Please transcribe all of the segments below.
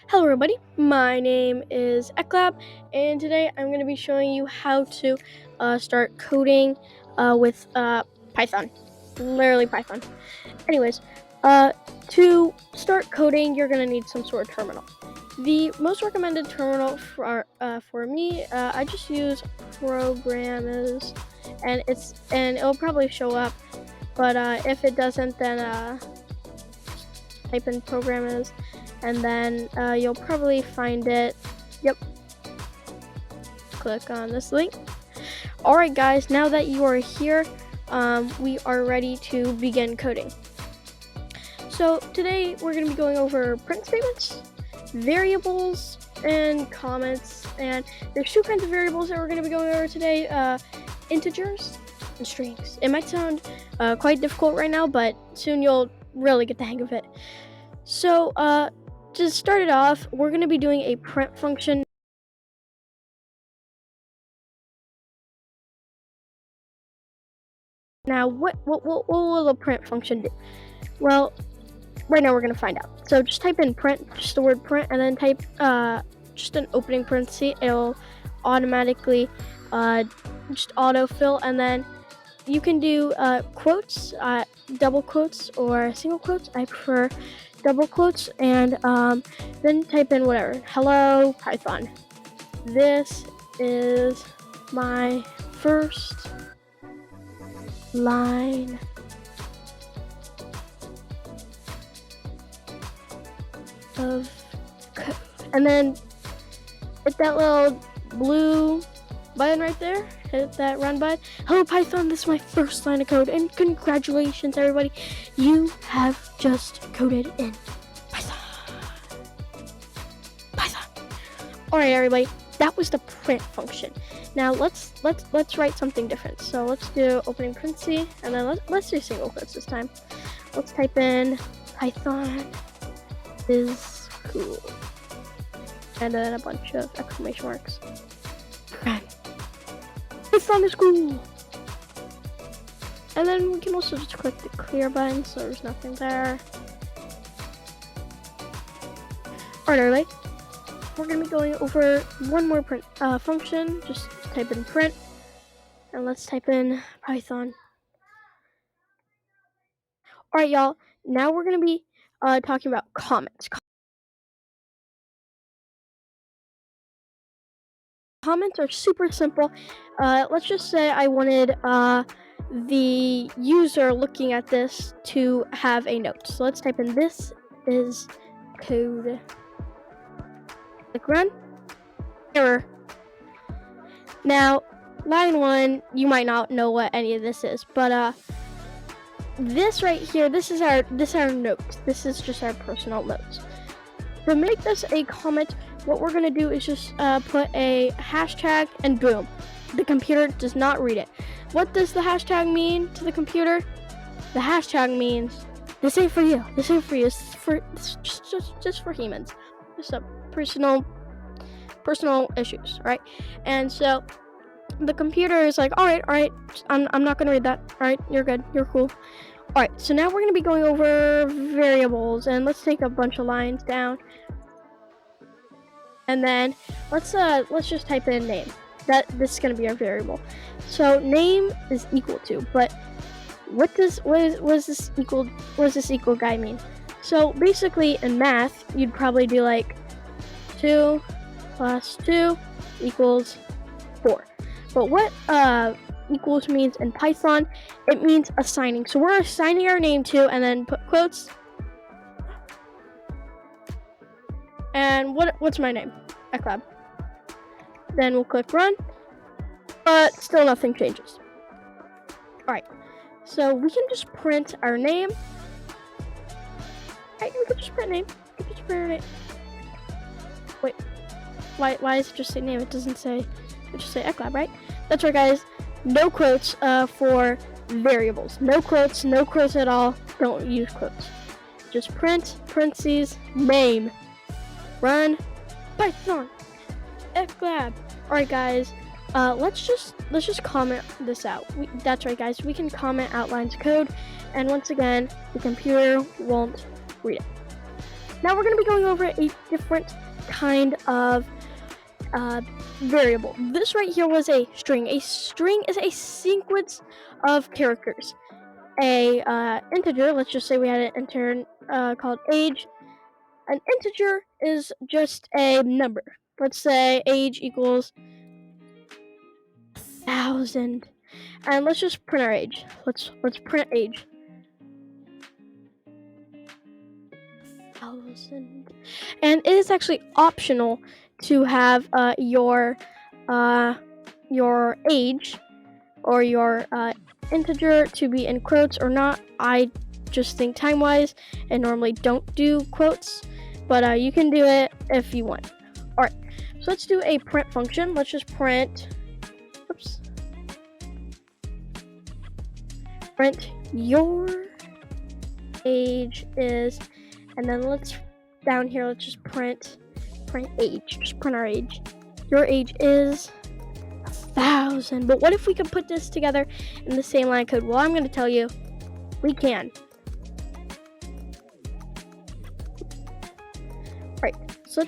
Hello everybody, my name is Eklab, and today I'm going to be showing you how to start coding with Python, literally Python. Anyways, to start coding, you're going to need some sort of terminal. The most recommended terminal for me, I just use Programmers, and it'll probably show up, but if it doesn't, then type in Programmers, and then you'll probably find it. Yep, click on this link. Alright guys, now that you are here, we are ready to begin coding. So today we're going to be going over print statements, variables, and comments. And there's two kinds of variables that we're going to be going over today, integers and strings. It might sound quite difficult right now, but soon you'll really get the hang of it. So to start it off, we're going to be doing a print function. Now, what will a print function do? Well, right now we're going to find out. So just type in print, just the word print, and then type just an opening parenthesis. It'll automatically just autofill, and then you can do quotes, double quotes, or single quotes. I prefer double quotes, and then type in whatever. Hello, Python. This is my first line of code. And then hit that little blue button right there. Hit that run button. Hello Python, this is my first line of code, and congratulations everybody, you have just coded in Python. Alright everybody, that was the print function. Now let's write something different. So let's do opening parenthesis, and then let's do single quotes this time. Let's type in Python is cool, and then a bunch of exclamation marks. Okay. Python is cool. And then we can also just click the clear button so there's nothing there. Alright everybody, we're going to be going over one more print function. Just type in print, and let's type in Python. Alright y'all, now we're going to be talking about comments. Comments are super simple. Let's just say I wanted the user looking at this to have a note. So let's type in this is code. Click run. Error. Now, line 1, you might not know what any of this is, but this right here, this is our notes. This is just our personal notes. To make this a comment, what we're gonna do is just put a hashtag, and boom, the computer does not read it. What does the hashtag mean to the computer? The hashtag means this ain't for you. This ain't for you. It's just for humans. Just a personal issues, right? And so the computer is like, all right, I'm not gonna read that. All right, you're good, you're cool. All right, so now we're gonna be going over variables, and let's take a bunch of lines down, and then let's just type in name. This is gonna be our variable. So name is equal to, but what does this equal guy mean? So basically in math, you'd probably do like 2 plus 2 equals 4. But what equals means in Python, it means assigning. So we're assigning our name to, and then put quotes. And what's my name? Eklab. Then we'll click run, but still nothing changes. Alright, so we can just print our name. Alright, we can just print name. Wait, why does it just say name? It doesn't say, it just say Eklab, right? That's right guys, no quotes for variables. No quotes at all. Don't use quotes. Just print, parentheses, name, run, Python, Eklab. Alright guys, let's just comment this out. That's right guys, we can comment out lines of code, and once again, the computer won't read it. Now we're going to be going over a different kind of variable. This right here was a string. A string is a sequence of characters. A integer, let's just say we had an intern called age. An integer is just a number. Let's say age equals 1,000, and let's just print our age. Let's print age. 1,000, and it is actually optional to have your age or your integer to be in quotes or not. I just think time-wise and normally don't do quotes, but you can do it if you want. All right, so let's do a print function. Let's just print your age is, and then let's down here, let's just print age. Just print our age. Your age is 1,000. But what if we could put this together in the same line of code? Well, I'm going to tell you, we can. Right. So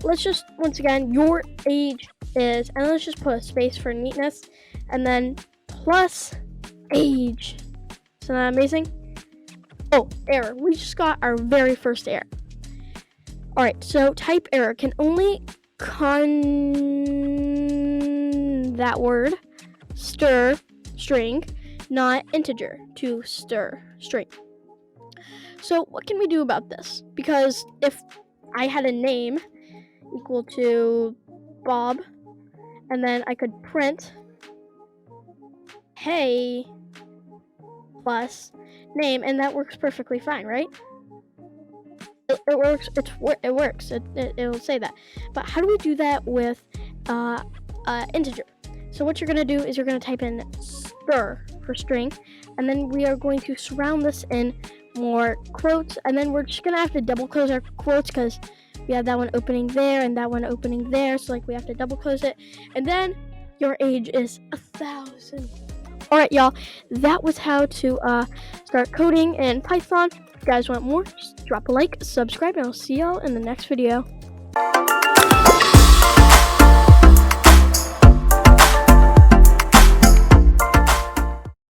let's just once again, your age is, and let's just put a space for neatness, and then plus age. Isn't that amazing? Oh, error. We just got our very first error. Alright, so type error can only that word stir string, not integer to stir string. So what can we do about this? Because if I had a name equal to Bob, and then I could print hey plus name, and that works perfectly fine, right? It works. It works. It will say that. But how do we do that with integer? So what you're gonna do is you're gonna type in stir for string, and then we are going to surround this in more quotes, and then we're just gonna have to double close our quotes because we have that one opening there and that one opening there. So like we have to double close it, and then your age is 1,000. All right, y'all. That was how to start coding in Python. If you guys want more, just drop a like, subscribe, and I'll see y'all in the next video.